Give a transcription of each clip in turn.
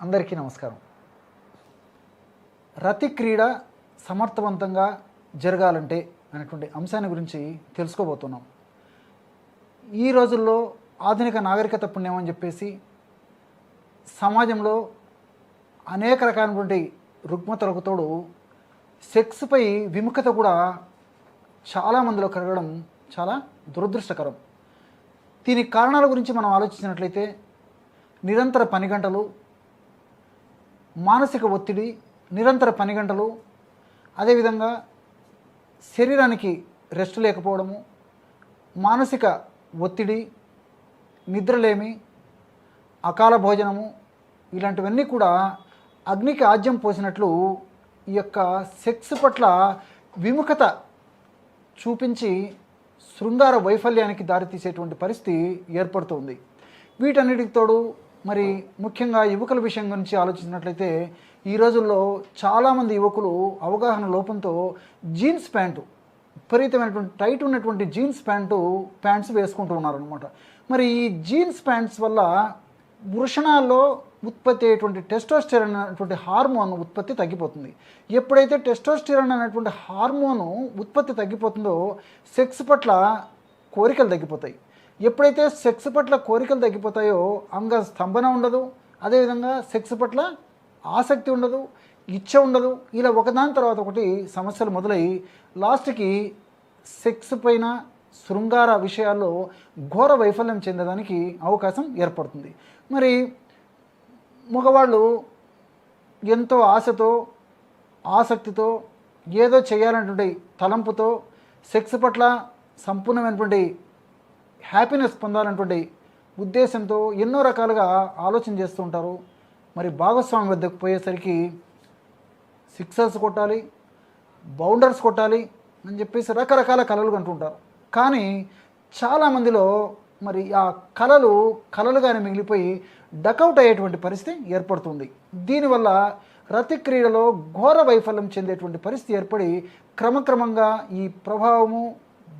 అందరికీ నమస్కారం. రతి క్రీడ సమర్థవంతంగా జరగాలంటే అనేటువంటి అంశాన్ని గురించి తెలుసుకోబోతున్నాం. ఈ రోజుల్లో ఆధునిక నాగరికత పుణ్యం అని చెప్పేసి సమాజంలో అనేక రకాలైనటువంటి రుగ్మతలకు తోడు సెక్స్పై విముఖత కూడా చాలామందిలో కలగడం చాలా దురదృష్టకరం. దీనికి కారణాల గురించి మనం ఆలోచించినట్లయితే నిరంతర పని గంటలు, మానసిక ఒత్తిడి, నిరంతర పని గంటలు, అదేవిధంగా శరీరానికి రెస్ట్ లేకపోవడము, మానసిక ఒత్తిడి, నిద్రలేమి, అకాల భోజనము, ఇలాంటివన్నీ కూడా అగ్నికి ఆజ్యం పోసినట్లు ఈ యొక్క సెక్స్ పట్ల విముఖత చూపించి శృంగార వైఫల్యానికి దారితీసేటువంటి పరిస్థితి ఏర్పడుతుంది. వీటన్నిటికి తోడు మరి ముఖ్యంగా యువకుల విషయం గురించి ఆలోచించినట్లయితే ఈ రోజుల్లో చాలామంది యువకులు అవగాహన లోపంతో జీన్స్ ప్యాంటు, విపరీతమైనటువంటి టైట్ ఉన్నటువంటి జీన్స్ ప్యాంట్స్ వేసుకుంటూ ఉన్నారనమాట. మరి ఈ జీన్స్ ప్యాంట్స్ వల్ల వృషణాల్లో ఉత్పత్తి అయ్యేటువంటి టెస్టోస్టెరాన్ అనేటువంటి హార్మోన్ ఉత్పత్తి తగ్గిపోతుంది. ఎప్పుడైతే టెస్టోస్టెరాన్ అనేటువంటి హార్మోను ఉత్పత్తి తగ్గిపోతుందో సెక్స్ పట్ల కోరికలు తగ్గిపోతాయి. ఎప్పుడైతే సెక్స్ పట్ల కోరికలు తగ్గిపోతాయో అంగ స్తంభన ఉండదు, అదేవిధంగా సెక్స్ పట్ల ఆసక్తి ఉండదు, ఇచ్చ ఉండదు. ఇలా ఒకదాని తర్వాత ఒకటి సమస్యలు మొదలై లాస్ట్కి సెక్స్ పైన శృంగార విషయాల్లో ఘోర వైఫల్యం చెందడానికి అవకాశం ఏర్పడుతుంది. మరి మగవాళ్ళు ఎంతో ఆశతో, ఆసక్తితో, ఏదో చేయాలనేటువంటి తలంపుతో, సెక్స్ పట్ల సంపూర్ణమైనటువంటి హ్యాపీనెస్ పొందాలన్నటువంటి ఉద్దేశంతో ఎన్నో రకాలుగా ఆలోచన చేస్తూ ఉంటారు. మరి భాగస్వామి వద్దకు పోయేసరికి సిక్సర్స్ కొట్టాలి, బౌండర్స్ కొట్టాలి అని చెప్పేసి రకరకాల కళలు కంటుంటారు. కానీ చాలామందిలో మరి ఆ కళలుగానే మిగిలిపోయి డకౌట్ అయ్యేటువంటి పరిస్థితి ఏర్పడుతుంది. దీనివల్ల రతి క్రీడలో ఘోర వైఫల్యం చెందేటువంటి పరిస్థితి ఏర్పడి క్రమక్రమంగా ఈ ప్రభావము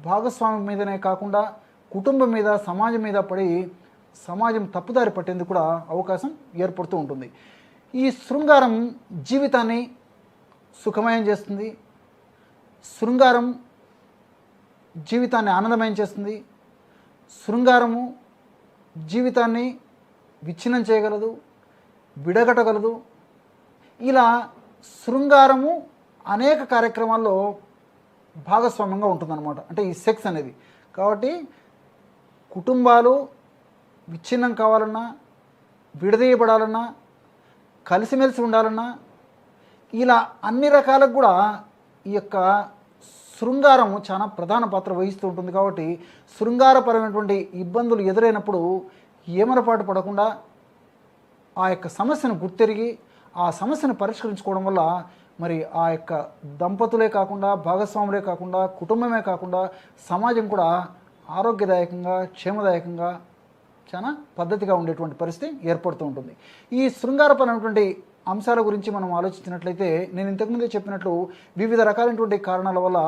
భాగస్వామి మీదనే కాకుండా కుటుంబం మీద, సమాజం మీద పడి సమాజం తప్పుదారి పట్టేందుకు కూడా అవకాశం ఏర్పడుతూ ఉంటుంది. ఈ శృంగారం జీవితాన్ని సుఖమయం చేస్తుంది, శృంగారం జీవితాన్ని ఆనందమయం చేస్తుంది, శృంగారము జీవితాన్ని విచ్ఛిన్నం చేయగలదు, విడగొట్టగలదు. ఇలా శృంగారము అనేక కార్యక్రమాల్లో భాగస్వామ్యంగా ఉంటుందన్నమాట. అంటే ఈ సెక్స్ అనేది. కాబట్టి కుటుంబాలు విచ్ఛిన్నం కావాలన్నా, విడదీయబడాలన్నా, కలిసిమెలిసి ఉండాలన్నా, ఇలా అన్ని రకాలకు కూడా ఈ యొక్క శృంగారము చాలా ప్రధాన పాత్ర వహిస్తూ ఉంటుంది. కాబట్టి శృంగారపరమైనటువంటి ఇబ్బందులు ఎదురైనప్పుడు ఏమరపాటు పడకుండా ఆ యొక్క సమస్యను గుర్తెరిగి ఆ సమస్యను పరిష్కరించుకోవడం వల్ల మరి ఆ యొక్క దంపతులే కాకుండా, భాగస్వాములే కాకుండా, కుటుంబమే కాకుండా సమాజం కూడా ఆరోగ్యదాయకంగా, క్షేమదాయకంగా, చాలా పద్ధతిగా ఉండేటువంటి పరిస్థితి ఏర్పడుతూ ఉంటుంది. ఈ శృంగారపరమైనటువంటి అంశాల గురించి మనం ఆలోచించినట్లయితే నేను ఇంతకుముందే చెప్పినట్లు వివిధ రకాలైనటువంటి కారణాల వల్ల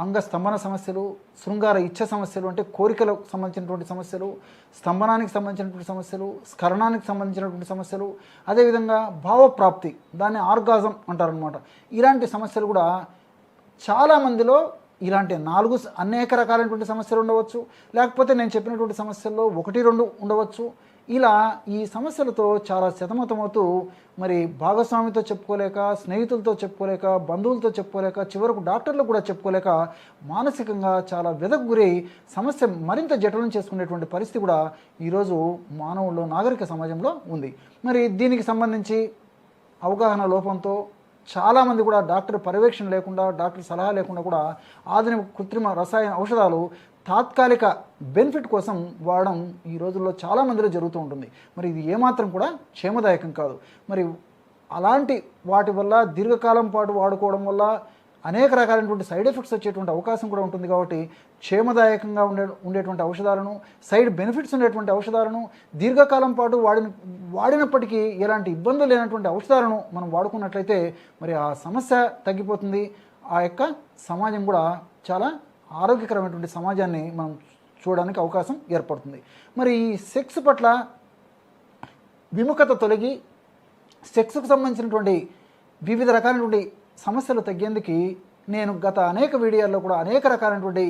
అంగ స్తంభన సమస్యలు, శృంగార ఇచ్ఛ సమస్యలు, అంటే కోరికలకు సంబంధించినటువంటి సమస్యలు, స్తంభనానికి సంబంధించినటువంటి సమస్యలు, స్ఖలనానికి సంబంధించినటువంటి సమస్యలు, అదేవిధంగా భావప్రాప్తి, దాన్ని ఆర్గాజం అంటారనమాట. ఇలాంటి సమస్యలు కూడా చాలామందిలో ఇలాంటి అనేక రకాలైనటువంటి సమస్యలు ఉండవచ్చు, లేకపోతే నేను చెప్పినటువంటి సమస్యల్లో 1-2 ఉండవచ్చు. ఇలా ఈ సమస్యలతో చాలా సతమతమవుతూ మరి భాగస్వామితో చెప్పుకోలేక, స్నేహితులతో చెప్పుకోలేక, బంధువులతో చెప్పుకోలేక, చివరకు డాక్టర్లు కూడా చెప్పుకోలేక మానసికంగా చాలా వెదకు గురై సమస్య మరింత జటిలం చేసుకునేటువంటి పరిస్థితి కూడా ఈరోజు మానవుల్లో, నాగరిక సమాజంలో ఉంది. మరి దీనికి సంబంధించి అవగాహన లోపంతో చాలామంది కూడా డాక్టర్ పర్యవేక్షణ లేకుండా, డాక్టర్ సలహా లేకుండా కూడా ఆధునిక కృత్రిమ రసాయన ఔషధాలు తాత్కాలిక బెనిఫిట్ కోసం వాడడం ఈ రోజుల్లో చాలామందిలో జరుగుతూ ఉంటుంది. మరి ఇది ఏమాత్రం కూడా క్షేమదాయకం కాదు. మరి అలాంటి వాటి వల్ల దీర్ఘకాలం పాటు వాడుకోవడం వల్ల అనేక రకాలైనటువంటి సైడ్ ఎఫెక్ట్స్ వచ్చేటువంటి అవకాశం కూడా ఉంటుంది. కాబట్టి క్షేమదాయకంగా ఉండేటువంటి ఔషధాలను, సైడ్ బెనిఫిట్స్ ఉండేటువంటి ఔషధాలను, దీర్ఘకాలం పాటు వాడినప్పటికీ ఎలాంటి ఇబ్బందులు లేనటువంటి ఔషధాలను మనం వాడుకున్నట్లయితే మరి ఆ సమస్య తగ్గిపోతుంది. ఆ యొక్క సమాజం కూడా చాలా ఆరోగ్యకరమైనటువంటి సమాజాన్ని మనం చూడడానికి అవకాశం ఏర్పడుతుంది. మరి ఈ సెక్స్ పట్ల విముఖత తొలగి సెక్స్కు సంబంధించినటువంటి వివిధ రకాలైనటువంటి సమస్యలు తగ్గేందుకు నేను గత అనేక వీడియోల్లో కూడా అనేక రకాలైనటువంటి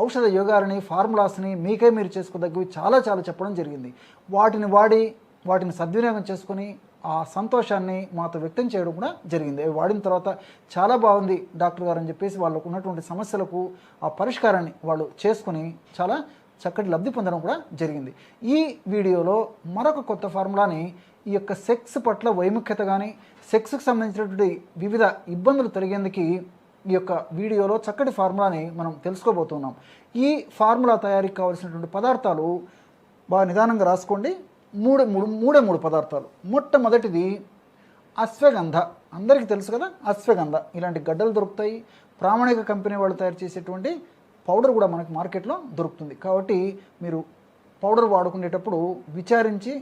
ఔషధ యోగాలని ఫార్ములాస్ని మీకే మీరు చేసుకోదగ్గవి చాలా చెప్పడం జరిగింది. వాటిని వాడి వాటిని సద్వినియోగం చేసుకొని ఆ సంతోషాన్ని మాతో వ్యక్తం చేయడం కూడా జరిగింది. అవి వాడిన తర్వాత చాలా బాగుంది డాక్టర్ గారు అని చెప్పేసి వాళ్ళకు ఉన్నటువంటి సమస్యలకు ఆ పరిష్కారాన్ని వాళ్ళు చేసుకొని చాలా చక్కటి లబ్ధి పొందడం కూడా జరిగింది. ఈ వీడియోలో మరొక కొత్త ఫార్ములాని ఈ యొక్క సెక్స్ పట్ల వైముఖ్యత కానీ సెక్స్కి సంబంధించినటువంటి వివిధ ఇబ్బందులు తొలగేందుకు ఈ యొక్క వీడియోలో చక్కటి ఫార్ములాని మనం తెలుసుకోబోతున్నాం. ఈ ఫార్ములా తయారీకి కావాల్సినటువంటి పదార్థాలు బాగా నిదానంగా రాసుకోండి. మూడు పదార్థాలు. మొట్టమొదటిది అశ్వగంధ. అందరికీ తెలుసు కదా అశ్వగంధ. ఇలాంటి గడ్డలు దొరుకుతాయి. ప్రామాణిక కంపెనీ వాళ్ళు తయారు చేసేటువంటి పౌడర్ కూడా మనకి మార్కెట్లో దొరుకుతుంది. కాబట్టి మీరు పౌడర్ వాడుకునేటప్పుడు విచారించి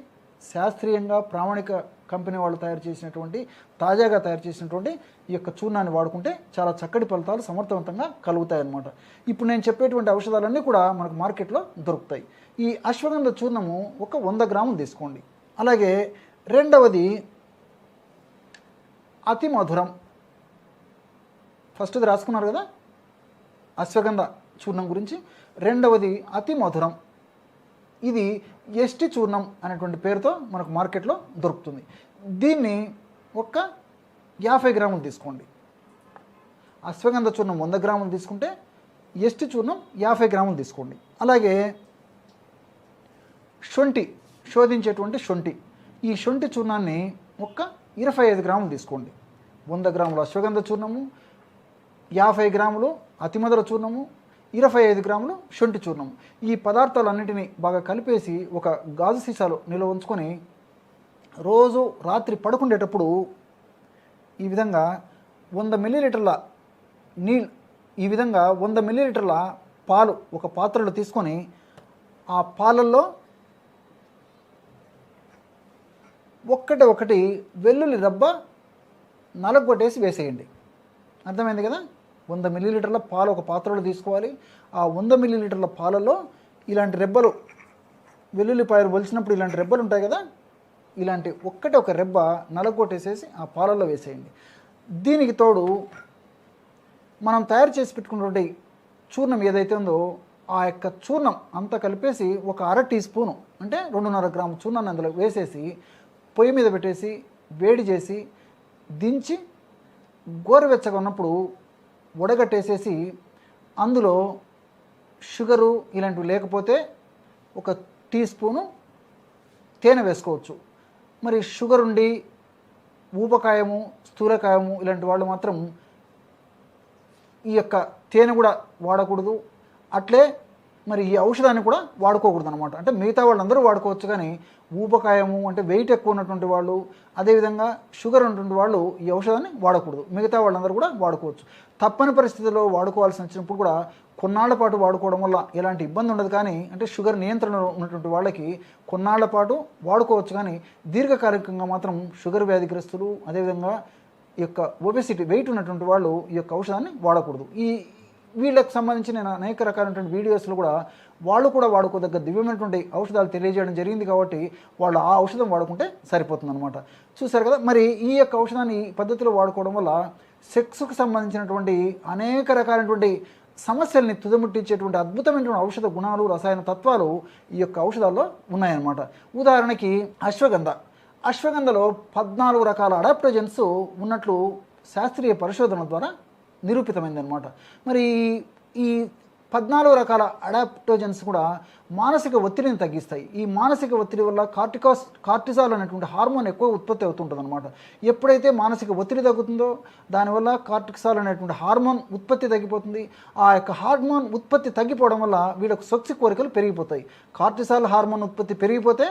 శాస్త్రీయంగా ప్రామాణిక కంపెనీ వాళ్ళు తయారు చేసినటువంటి తాజాగా తయారు చేసినటువంటి ఈ యొక్క చూర్ణాన్ని వాడుకుంటే చాలా చక్కటి ఫలితాలు సమర్థవంతంగా కలుగుతాయన్నమాట. ఇప్పుడు నేను చెప్పేటువంటి ఔషధాలన్నీ కూడా మనకు మార్కెట్లో దొరుకుతాయి. ఈ అశ్వగంధ చూర్ణము ఒక 100 గ్రాములు తీసుకోండి. అలాగే రెండవది అతి మధురం. ఫస్ట్ది రాసుకున్నారు కదా అశ్వగంధ చూర్ణం గురించి. రెండవది అతి మధురం. ఇది ఎస్టి చూర్ణం అనేటువంటి పేరుతో మనకు మార్కెట్లో దొరుకుతుంది. దీన్ని ఒక 50 గ్రాములు తీసుకోండి. అశ్వగంధ చూర్ణం 100 గ్రాములు తీసుకుంటే ఎస్టి చూర్ణం 50 గ్రాములు తీసుకోండి. అలాగే శొంఠి, శోధించేటువంటి శొంఠి. ఈ శొంఠి చూర్ణాన్ని ఒక 25 గ్రాములు తీసుకోండి. 100 గ్రాములు అశ్వగంధ చూర్ణము, 50 గ్రాములు అతిమధుర చూర్ణము, 25 గ్రాములు శొంఠి చూర్ణము. ఈ పదార్థాలన్నింటినీ బాగా కలిపేసి ఒక గాజు సీసాలో నిల్వ ఉంచుకొని రోజు రాత్రి పడుకునేటప్పుడు ఈ విధంగా 100 మిల్లీలీటర్ల నీళ్ళు, ఈ విధంగా 100 మిల్లీలీటర్ల పాలు ఒక పాత్రలో తీసుకొని ఆ పాలల్లో ఒకటి వెల్లుల్లి రబ్బ నలగొట్టేసి వేసేయండి. అర్థమైంది కదా. 100 మిల్లీలీటర్ల పాలు ఒక పాత్రలో తీసుకోవాలి. ఆ 100 మిల్లీలీటర్ల పాలలో ఇలాంటి రెబ్బలు, వెల్లుల్లిపాయలు ఒలిచినప్పుడు ఇలాంటి రెబ్బలు ఉంటాయి కదా, ఇలాంటి ఒక రెబ్బ నలగొట్టేసేసి ఆ పాలల్లో వేసేయండి. దీనికి తోడు మనం తయారు చేసి పెట్టుకున్నటువంటి చూర్ణం ఏదైతే ఉందో ఆ యొక్క చూర్ణం అంతా కలిపేసి ఒక 1/2 టీ స్పూను అంటే 2.5 గ్రాము చూర్ణాన్ని అందులో వేసేసి పొయ్యి మీద పెట్టేసి వేడి చేసి దించి గోరువెచ్చగా ఉన్నప్పుడు వడగట్టేసేసి అందులో షుగరు ఇలాంటివి లేకపోతే ఒక టీ స్పూను తేనె వేసుకోవచ్చు. మరి షుగర్ ఉండి ఊబకాయము, స్థూలకాయము ఇలాంటి వాళ్ళు మాత్రం ఈ యొక్క తేనె కూడా వాడకూడదు. అట్లే మరి ఈ ఔషధాన్ని కూడా వాడుకోకూడదు అనమాట. అంటే మిగతా వాళ్ళందరూ వాడుకోవచ్చు, కానీ ఊబకాయము అంటే వెయిట్ ఎక్కువ ఉన్నటువంటి వాళ్ళు, అదేవిధంగా షుగర్ ఉన్నటువంటి వాళ్ళు ఈ ఔషధాన్ని వాడకూడదు. మిగతా వాళ్ళందరూ కూడా వాడుకోవచ్చు. తప్పని పరిస్థితుల్లో వాడుకోవాల్సి వచ్చినప్పుడు కూడా కొన్నాళ్ల పాటు వాడుకోవడం వల్ల ఎలాంటి ఇబ్బంది ఉండదు. కానీ అంటే షుగర్ నియంత్రణలో ఉన్నటువంటి వాళ్ళకి కొన్నాళ్ల పాటు వాడుకోవచ్చు, కానీ దీర్ఘకాలికంగా మాత్రం షుగర్ వ్యాధిగ్రస్తులు, అదేవిధంగా ఈ యొక్క ఒబెసిటీ వెయిట్ ఉన్నటువంటి వాళ్ళు ఈ యొక్క ఔషధాన్ని వాడకూడదు. వీళ్ళకి సంబంధించి నేను అనేక రకాలైనటువంటి వీడియోస్లో కూడా వాళ్ళు కూడా వాడుకోదగ్గ దివ్యమైనటువంటి ఔషధాలు తెలియజేయడం జరిగింది. కాబట్టి వాళ్ళు ఆ ఔషధం వాడుకుంటే సరిపోతుంది అనమాట. చూసారు కదా. మరి ఈ యొక్క ఔషధాన్ని ఈ పద్ధతిలో వాడుకోవడం వల్ల సెక్స్కు సంబంధించినటువంటి అనేక రకాలైనటువంటి సమస్యల్ని తుదముట్టించేటువంటి అద్భుతమైనటువంటి ఔషధ గుణాలు, రసాయన తత్వాలు ఈ యొక్క ఔషధాల్లో ఉన్నాయన్నమాట. ఉదాహరణకి అశ్వగంధలో 14 రకాల అడాప్టోజన్స్ ఉన్నట్లు శాస్త్రీయ పరిశోధనల ద్వారా నిరూపితమైందనమాట. మరి ఈ 14 రకాల అడాప్టోజన్స్ కూడా మానసిక ఒత్తిడిని తగ్గిస్తాయి. ఈ మానసిక ఒత్తిడి వల్ల కార్టిసాల్ అనేటువంటి హార్మోన్ ఎక్కువ ఉత్పత్తి అవుతుంటుంది అనమాట. ఎప్పుడైతే మానసిక ఒత్తిడి తగ్గుతుందో దానివల్ల కార్టిసాల్ అనేటువంటి హార్మోన్ ఉత్పత్తి తగ్గిపోతుంది. ఆ యొక్క హార్మోన్ ఉత్పత్తి తగ్గిపోవడం వల్ల వీళ్ళకు సెక్స్ కోరికలు పెరిగిపోతాయి. కార్టిసాల్ హార్మోన్ ఉత్పత్తి పెరిగిపోతే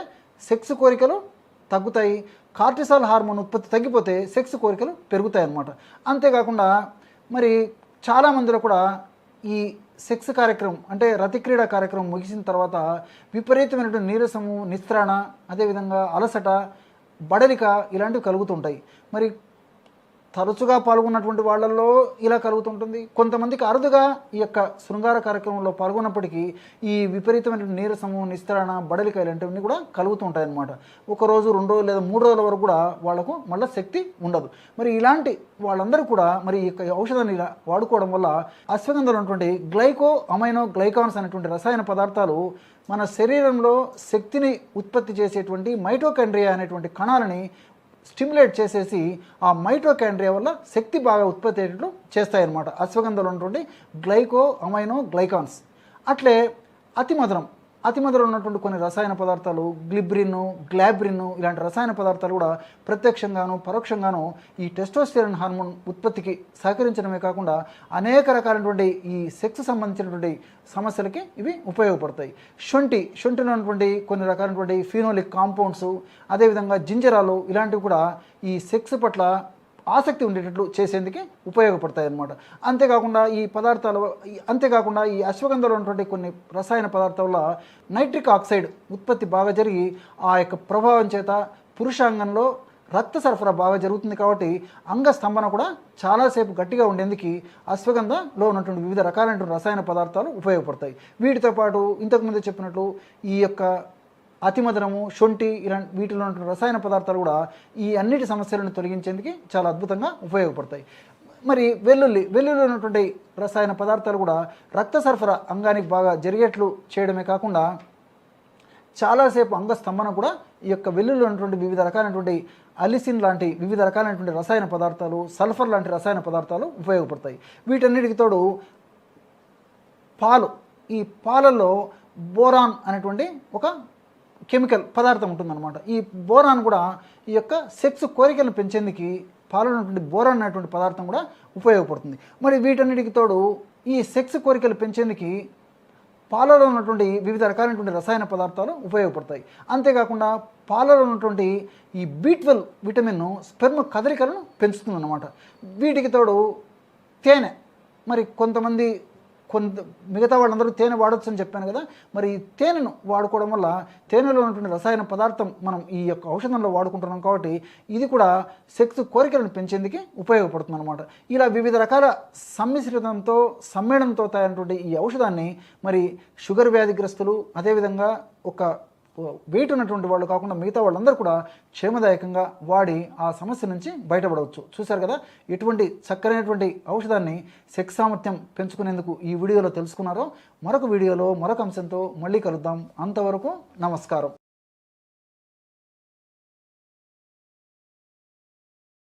సెక్స్ కోరికలు తగ్గుతాయి. కార్టిసాల్ హార్మోన్ ఉత్పత్తి తగ్గిపోతే సెక్స్ కోరికలు పెరుగుతాయి అన్నమాట. అంతేకాకుండా మరి చాలామందిలో కూడా ఈ సెక్స్ కార్యక్రమం అంటే రతిక్రీడా కార్యక్రమం ముగిసిన తర్వాత విపరీతమైనటువంటి నీరసము, నిస్త్రాణ, అదేవిధంగా అలసట, బడలిక ఇలాంటివి కలుగుతుంటాయి. మరి తరచుగా పాల్గొన్నటువంటి వాళ్ళల్లో ఇలా కలుగుతుంటుంది. కొంతమందికి అరుదుగా ఈ యొక్క శృంగార కార్యక్రమంలో పాల్గొన్నప్పటికీ ఈ విపరీతమైన నీరసము, నిస్తరణ, బడలిక ఇలాంటివన్నీ కూడా కలుగుతూ ఉంటాయన్నమాట. ఒక రోజు, 2 రోజులు లేదా 3 రోజుల వరకు కూడా వాళ్ళకు మళ్ళీ శక్తి ఉండదు. మరి ఇలాంటి వాళ్ళందరూ కూడా మరి ఈ యొక్క ఔషధాన్ని ఇలా వాడుకోవడం వల్ల అశ్వగంధలో ఉన్నటువంటి గ్లైకో అమైనో గ్లైకాన్స్ అనేటువంటి రసాయన పదార్థాలు మన శరీరంలో శక్తిని ఉత్పత్తి చేసేటువంటి మైటోకాండ్రియా అనేటువంటి కణాలని స్టిమ్యులేట్ చేసేసి ఆ మైటోకాండ్రియా వల్ల శక్తి బాగా ఉత్పత్తి అయ్యేటట్లు చేస్తాయన్నమాట అశ్వగంధలో ఉన్నటువంటి గ్లైకో అమైనో గ్లైకాన్స్. అట్లే అతి మధురం ఉన్నటువంటి కొన్ని రసాయన పదార్థాలు గ్లిబ్రిన్, గ్లాబ్రిన్ ఇలాంటి రసాయన పదార్థాలు కూడా ప్రత్యక్షంగాను పరోక్షంగాను ఈ టెస్టోస్టెరాన్ హార్మోన్ ఉత్పత్తికి సహకరించడమే కాకుండా అనేక రకాలైనటువంటి ఈ సెక్స్ సంబంధించినటువంటి సమస్యలకి ఇవి ఉపయోగపడతాయి. శొంఠిలో ఉన్నటువంటి కొన్ని రకాలైనటువంటి ఫినోలిక్ కాంపౌండ్స్, అదేవిధంగా జింజరాలు ఇలాంటివి కూడా ఈ సెక్స్ పట్ల ఆసక్తి ఉండేటట్లు చేసేందుకు ఉపయోగపడతాయి అన్నమాట. అంతేకాకుండా ఈ అశ్వగంధలో ఉన్నటువంటి కొన్ని రసాయన పదార్థాల వల్ల నైట్రిక్ ఆక్సైడ్ ఉత్పత్తి బాగా జరిగి ఆ యొక్క ప్రభావం చేత పురుషాంగంలో రక్త సరఫరా బాగా జరుగుతుంది. కాబట్టి అంగ స్తంభన కూడా చాలాసేపు గట్టిగా ఉండేందుకు అశ్వగంధలో ఉన్నటువంటి వివిధ రకాలైనటువంటి రసాయన పదార్థాలు ఉపయోగపడతాయి. వీటితో పాటు ఇంతకుముందు చెప్పినట్లు ఈ యొక్క అతిమధురము, శొంఠి ఇలాంటి వీటిలో ఉన్నటువంటి రసాయన పదార్థాలు కూడా ఈ అన్నిటి సమస్యలను తొలగించేందుకు చాలా అద్భుతంగా ఉపయోగపడతాయి. మరి వెల్లుల్లిలో ఉన్నటువంటి రసాయన పదార్థాలు కూడా రక్త సరఫరా అంగానికి బాగా జరిగేట్లు చేయడమే కాకుండా చాలాసేపు అంగ స్తంభన కూడా ఈ యొక్క వెల్లుల్లిలో ఉన్నటువంటి వివిధ రకాలైనటువంటి అలిసిన్ లాంటి వివిధ రకాలైనటువంటి రసాయన పదార్థాలు, సల్ఫర్ లాంటి రసాయన పదార్థాలు ఉపయోగపడతాయి. వీటన్నిటికి తోడు ఈ పాలల్లో బోరాన్ అనేటువంటి ఒక కెమికల్ పదార్థం ఉంటుందన్నమాట. ఈ బోరాన్ కూడా ఈ యొక్క సెక్స్ కోరికలను పెంచేందుకు పాలలో ఉన్నటువంటి బోరాన్ అనేటువంటి పదార్థం కూడా ఉపయోగపడుతుంది. మరి వీటన్నిటికి తోడు ఈ సెక్స్ కోరికలు పెంచేందుకు పాలలో ఉన్నటువంటి వివిధ రకాలైనటువంటి రసాయన పదార్థాలు ఉపయోగపడతాయి. అంతేకాకుండా పాలలో ఉన్నటువంటి ఈ B12 విటమిన్ స్పెర్మ్ కదలికలను పెంచుతుందన్నమాట. వీటికి తోడు తేనె, మరి మిగతా వాళ్ళందరూ తేనె వాడచ్చు అని చెప్పాను కదా. మరి తేనెను వాడుకోవడం వల్ల తేనెలో ఉన్నటువంటి రసాయన పదార్థం మనం ఈ యొక్క ఔషధంలో వాడుకుంటున్నాం కాబట్టి ఇది కూడా సెక్స్ కోరికలను పెంచేందుకు ఉపయోగపడుతుంది అనమాట. ఇలా వివిధ రకాల సమ్మేళనంతో తయారైనటువంటి ఈ ఔషధాన్ని మరి షుగర్ వ్యాధిగ్రస్తులు, అదేవిధంగా ఒక వెయిట్ ఉన్నటువంటి వాళ్ళు కాకుండా మిగతా వాళ్ళందరూ కూడా క్షేమదాయకంగా వాడి ఆ సమస్య నుంచి బయటపడవచ్చు. చూశారు కదా ఎటువంటి చక్కనైనటువంటి ఔషధాన్ని సెక్స్ సామర్థ్యం పెంచుకునేందుకు ఈ వీడియోలో తెలుసుకున్నారో. మరొక వీడియోలో మరొక అంశంతో మళ్ళీ కలుద్దాం. అంతవరకు నమస్కారం.